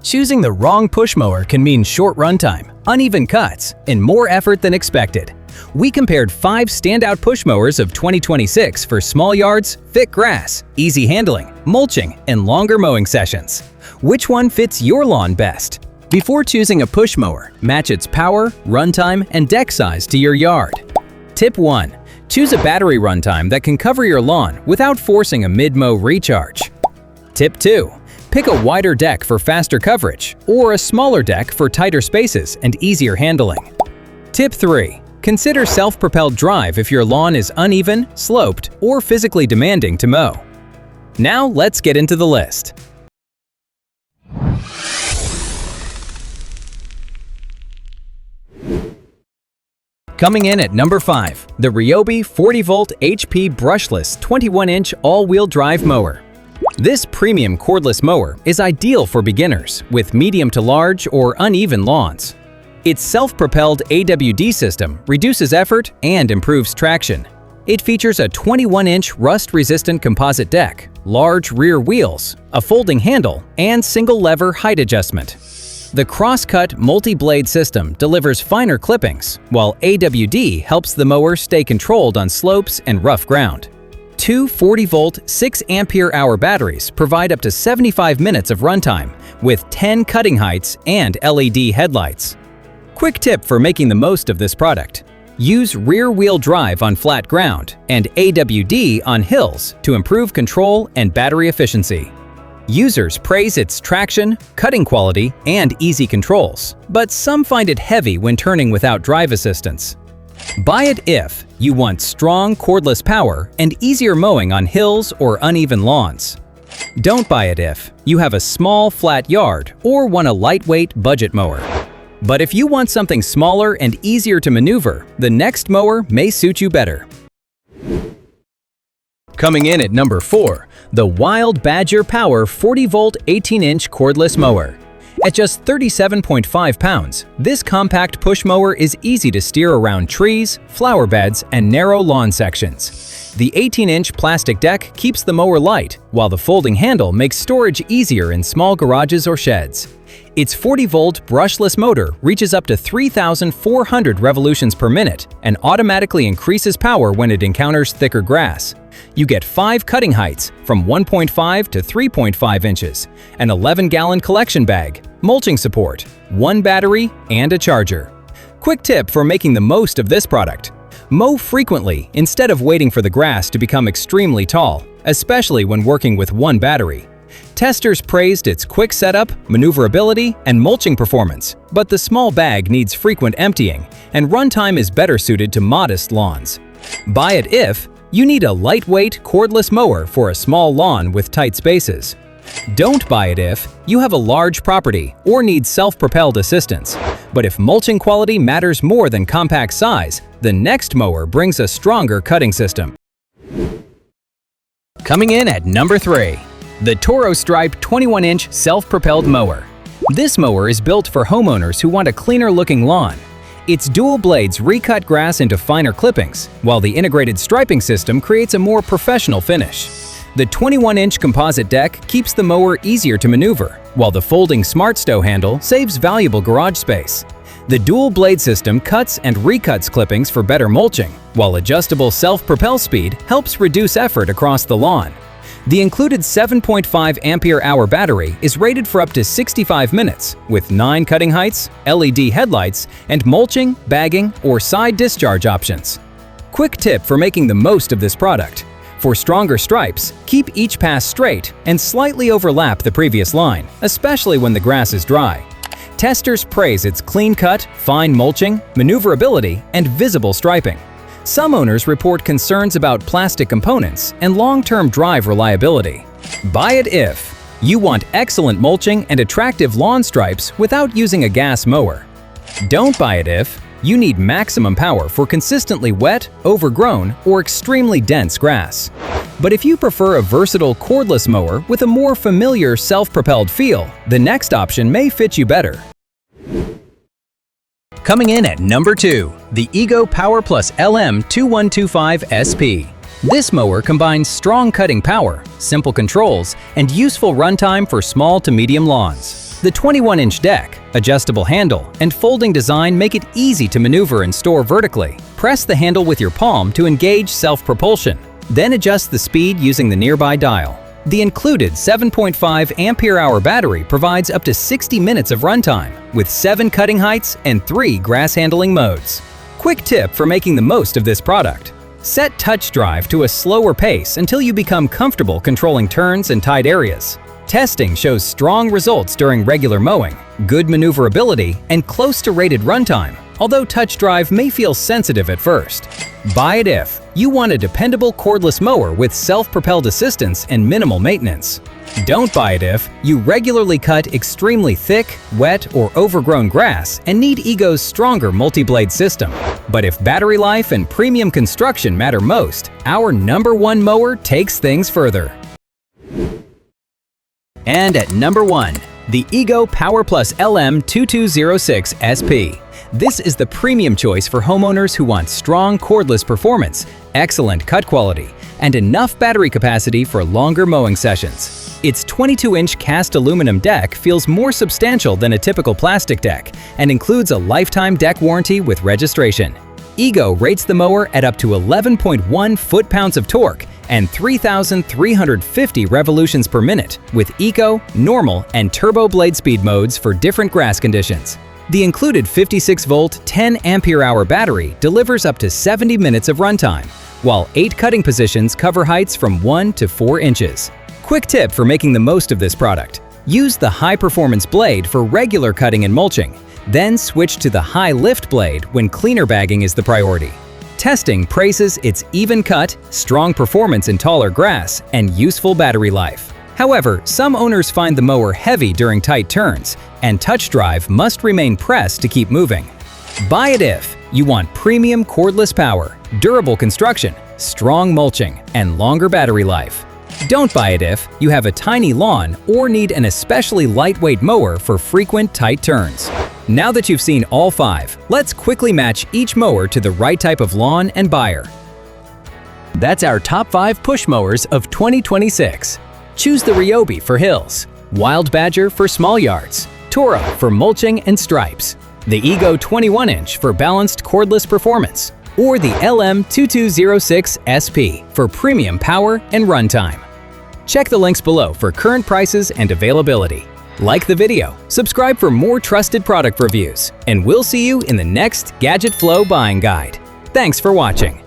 Choosing the wrong push mower can mean short runtime, uneven cuts, and more effort than expected. We compared 5 standout push mowers of 2026 for small yards, thick grass, easy handling, mulching, and longer mowing sessions. Which one fits your lawn best? Before choosing a push mower, match its power, runtime, and deck size to your yard. Tip 1. Choose a battery runtime that can cover your lawn without forcing a mid-mow recharge. Tip 2. Pick a wider deck for faster coverage, or a smaller deck for tighter spaces and easier handling. Tip 3. Consider self-propelled drive if your lawn is uneven, sloped, or physically demanding to mow. Now let's get into the list. Coming in at number 5, the RYOBI 40-volt HP Brushless 21-inch all-wheel drive mower. This premium cordless mower is ideal for beginners with medium to large or uneven lawns. Its self-propelled AWD system reduces effort and improves traction. It features a 21-inch rust-resistant composite deck, large rear wheels, a folding handle, and single-lever height adjustment. The cross-cut multi-blade system delivers finer clippings, while AWD helps the mower stay controlled on slopes and rough ground. Two 40-volt, 6-ampere-hour batteries provide up to 75 minutes of runtime, with 10 cutting heights and LED headlights. Quick tip for making the most of this product: use rear-wheel drive on flat ground and AWD on hills to improve control and battery efficiency. Users praise its traction, cutting quality, and easy controls, but some find it heavy when turning without drive assistance. Buy it if you want strong cordless power and easier mowing on hills or uneven lawns. Don't buy it if you have a small, flat yard or want a lightweight budget mower. But if you want something smaller and easier to maneuver, the next mower may suit you better. Coming in at number 4, the Wild Badger Power 40-volt 18-inch cordless mower. At just 37.5 pounds, this compact push mower is easy to steer around trees, flower beds, and narrow lawn sections. The 18-inch plastic deck keeps the mower light, while the folding handle makes storage easier in small garages or sheds. Its 40-volt brushless motor reaches up to 3,400 revolutions per minute and automatically increases power when it encounters thicker grass. You get 5 cutting heights from 1.5 to 3.5 inches, an 11-gallon collection bag, mulching support, 1 battery, and a charger. Quick tip for making the most of this product: mow frequently instead of waiting for the grass to become extremely tall, especially when working with 1 battery. Testers praised its quick setup, maneuverability, and mulching performance, but the small bag needs frequent emptying, and runtime is better suited to modest lawns. Buy it if you need a lightweight, cordless mower for a small lawn with tight spaces. Don't buy it if you have a large property or need self-propelled assistance. But if mulching quality matters more than compact size, the next mower brings a stronger cutting system. Coming in at number 3, the Toro Stripe 21-inch self-propelled mower. This mower is built for homeowners who want a cleaner-looking lawn. Its dual blades recut grass into finer clippings, while the integrated striping system creates a more professional finish. The 21-inch composite deck keeps the mower easier to maneuver, while the folding Smart Stow handle saves valuable garage space. The dual blade system cuts and recuts clippings for better mulching, while adjustable self-propel speed helps reduce effort across the lawn. The included 7.5 ampere-hour battery is rated for up to 65 minutes, with 9 cutting heights, LED headlights, and mulching, bagging, or side discharge options. Quick tip for making the most of this product: for stronger stripes, keep each pass straight and slightly overlap the previous line, especially when the grass is dry. Testers praise its clean-cut, fine mulching, maneuverability, and visible striping. Some owners report concerns about plastic components and long-term drive reliability. Buy it if you want excellent mulching and attractive lawn stripes without using a gas mower. Don't buy it if you need maximum power for consistently wet, overgrown, or extremely dense grass. But if you prefer a versatile cordless mower with a more familiar self-propelled feel, the next option may fit you better. Coming in at number 2, the Ego Power Plus LM 2125 SP. This mower combines strong cutting power, simple controls, and useful runtime for small to medium lawns. The 21-inch deck, adjustable handle, and folding design make it easy to maneuver and store vertically. Press the handle with your palm to engage self-propulsion, then adjust the speed using the nearby dial. The included 7.5 ampere-hour battery provides up to 60 minutes of runtime, with 7 cutting heights and 3 grass handling modes. Quick tip for making the most of this product: set touch drive to a slower pace until you become comfortable controlling turns and tight areas. Testing shows strong results during regular mowing, good maneuverability, and close to rated runtime, although touch drive may feel sensitive at first. Buy it if you want a dependable cordless mower with self-propelled assistance and minimal maintenance. Don't buy it if you regularly cut extremely thick, wet, or overgrown grass and need EGO's stronger multi-blade system. But if battery life and premium construction matter most, our #1 mower takes things further. And at number 1, the EGO Power Plus LM2206 SP. This is the premium choice for homeowners who want strong cordless performance, excellent cut quality, and enough battery capacity for longer mowing sessions. Its 22-inch cast aluminum deck feels more substantial than a typical plastic deck and includes a lifetime deck warranty with registration. EGO rates the mower at up to 11.1 foot-pounds of torque and 3,350 revolutions per minute with Eco, Normal, and Turbo blade speed modes for different grass conditions. The included 56-volt, 10 ampere-hour battery delivers up to 70 minutes of runtime, while 8 cutting positions cover heights from 1 to 4 inches. Quick tip for making the most of this product: use the high-performance blade for regular cutting and mulching, then switch to the high-lift blade when cleaner bagging is the priority. Testing praises its even cut, strong performance in taller grass, and useful battery life. However, some owners find the mower heavy during tight turns, and touch drive must remain pressed to keep moving. Buy it if you want premium cordless power, durable construction, strong mulching, and longer battery life. Don't buy it if you have a tiny lawn or need an especially lightweight mower for frequent tight turns. Now that you've seen all 5, let's quickly match each mower to the right type of lawn and buyer. That's our top 5 push mowers of 2026. Choose the RYOBI for hills, Wild Badger for small yards, Toro for mulching and stripes, the EGO 21-inch for balanced cordless performance, or the LM2206 SP for premium power and runtime. Check the links below for current prices and availability. Like the video, subscribe for more trusted product reviews, and we'll see you in the next Gadget Flow buying guide. Thanks for watching.